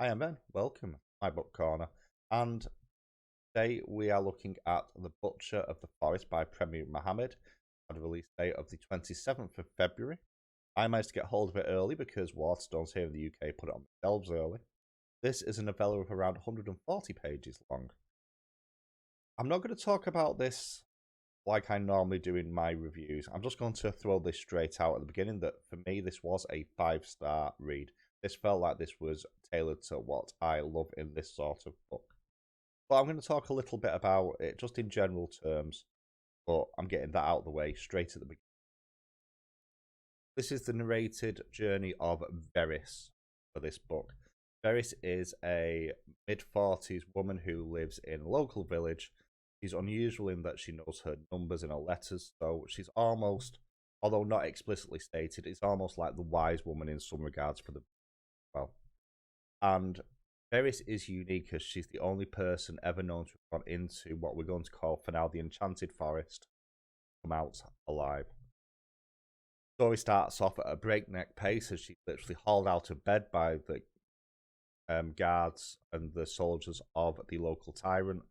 Hi, I'm Ben. Welcome to my book corner. And today we are looking at The Butcher of the Forest by Premier Mohammed, had a release date of the 27th of February. I managed to get hold of it early because Waterstones here in the UK put it on the shelves early. This is a novella of around 140 pages long. I'm not going to talk about this like I normally do in my reviews. I'm just going to throw this straight out at the beginning that for me this was a 5-star read. This felt like this was tailored to what I love in this sort of book. But I'm going to talk a little bit about it just in general terms, but I'm getting that out of the way straight at the beginning. This is the narrated journey of Veris for this book. Veris is a mid-40s woman who lives in a local village. She's unusual in that she knows her numbers in her letters, so she's almost, although not explicitly stated, it's almost like the wise woman in some regards for the well. And Veris is unique as she's the only person ever known to have gone into what we're going to call for now the Enchanted Forest, come out alive. The story starts off at a breakneck pace as she's literally hauled out of bed by the guards and the soldiers of the local tyrant,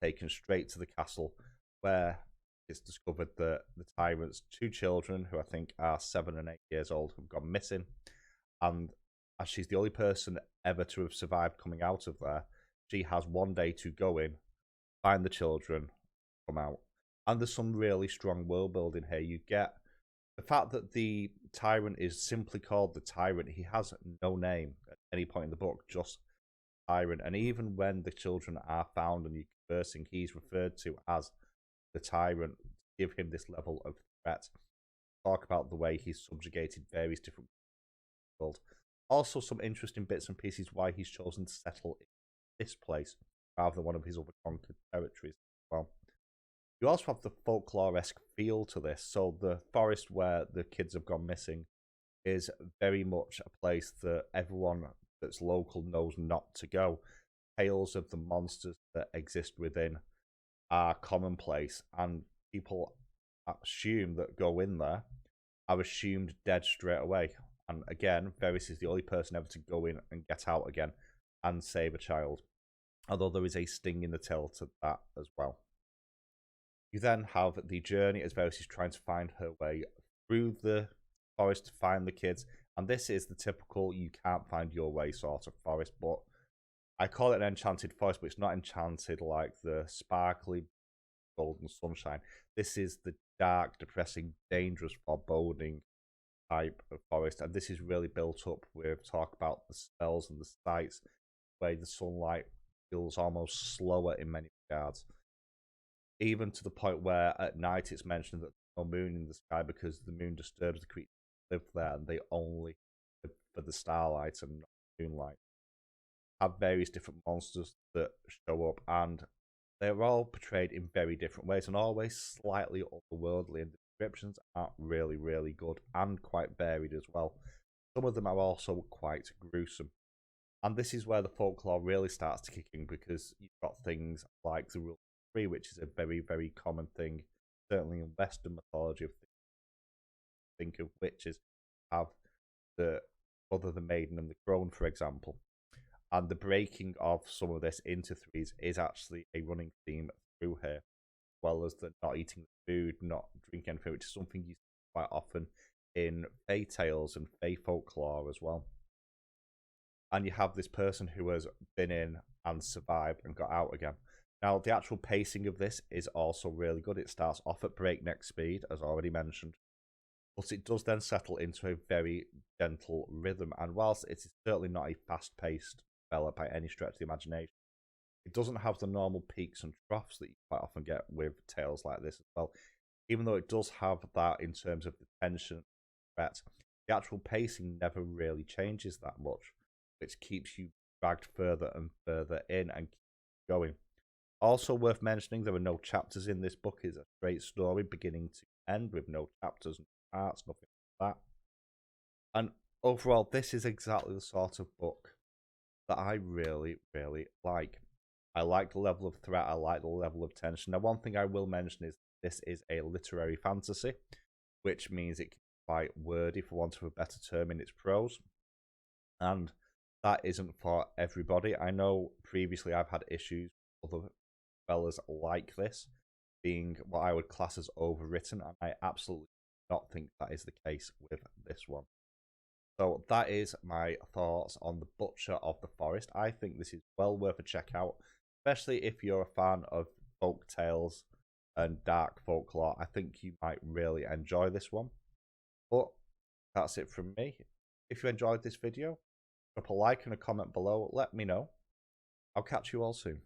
taken straight to the castle where it's discovered that the tyrant's two children, who I think are 7 and 8 years old, have gone missing. And as she's the only person ever to have survived coming out of there, she has one day to go in, find the children, come out. And there's some really strong world building here. You get the fact that the tyrant is simply called the Tyrant. He has no name at any point in the book, just Tyrant. And even when the children are found and you're conversing, he's referred to as the Tyrant to give him this level of threat. Talk about the way he's subjugated various different worlds. Also, some interesting bits and pieces why he's chosen to settle in this place rather than one of his other conquered territories as well. You also have the folklore-esque feel to this. So the forest where the kids have gone missing is very much a place that everyone that's local knows not to go. Tales of the monsters that exist within are commonplace, and people assume that go in there are assumed dead straight away. And again, Veris is the only person ever to go in and get out again and save a child. Although there is a sting in the tail to that as well. You then have the journey as Veris is trying to find her way through the forest to find the kids. And this is the typical you can't find your way sort of forest. But I call it an enchanted forest, but it's not enchanted like the sparkly golden sunshine. This is the dark, depressing, dangerous, foreboding type of forest, and this is really built up with talk about the spells and the sights, where the sunlight feels almost slower in many regards, even to the point where at night it's mentioned that there's no moon in the sky because the moon disturbs the creatures that live there, and they only live for the starlight and not moonlight. Have various different monsters that show up, and they're all portrayed in very different ways and always slightly otherworldly, and the descriptions are really, really good and quite varied as well. Some of them are also quite gruesome. And this is where the folklore really starts to kick in, because you've got things like the rule of three, which is a very, very common thing, certainly in Western mythology. Think of witches have the mother, the maiden, and the crone, for example. And the breaking of some of this into threes is actually a running theme through here, as well as the not eating food, not drinking anything, which is something you see quite often in fae tales and fae folklore as well. And you have this person who has been in and survived and got out again. Now, the actual pacing of this is also really good. It starts off at breakneck speed, as already mentioned, but it does then settle into a very gentle rhythm. And whilst it is certainly not a fast-paced novella by any stretch of the imagination, it doesn't have the normal peaks and troughs that you quite often get with tales like this as well. Even though it does have that in terms of the tension, threat, the actual pacing never really changes that much, which keeps you dragged further and further in and keeps going. Also worth mentioning, there are no chapters in this book. It's a straight story beginning to end with no chapters and parts, nothing like that. And overall, this is exactly the sort of book that I really, really like. I like the level of threat. I like the level of tension. Now, one thing I will mention is this is a literary fantasy, which means it can be quite wordy, for want of a better term, in its prose. And that isn't for everybody. I know previously I've had issues with other novellas like this being what I would class as overwritten, and I absolutely do not think that is the case with this one. So that is my thoughts on The Butcher of the Forest. I think this is well worth a check out, especially if you're a fan of folk tales and dark folklore. I think you might really enjoy this one. But that's it from me. If you enjoyed this video, drop a like and a comment below. Let me know. I'll catch you all soon.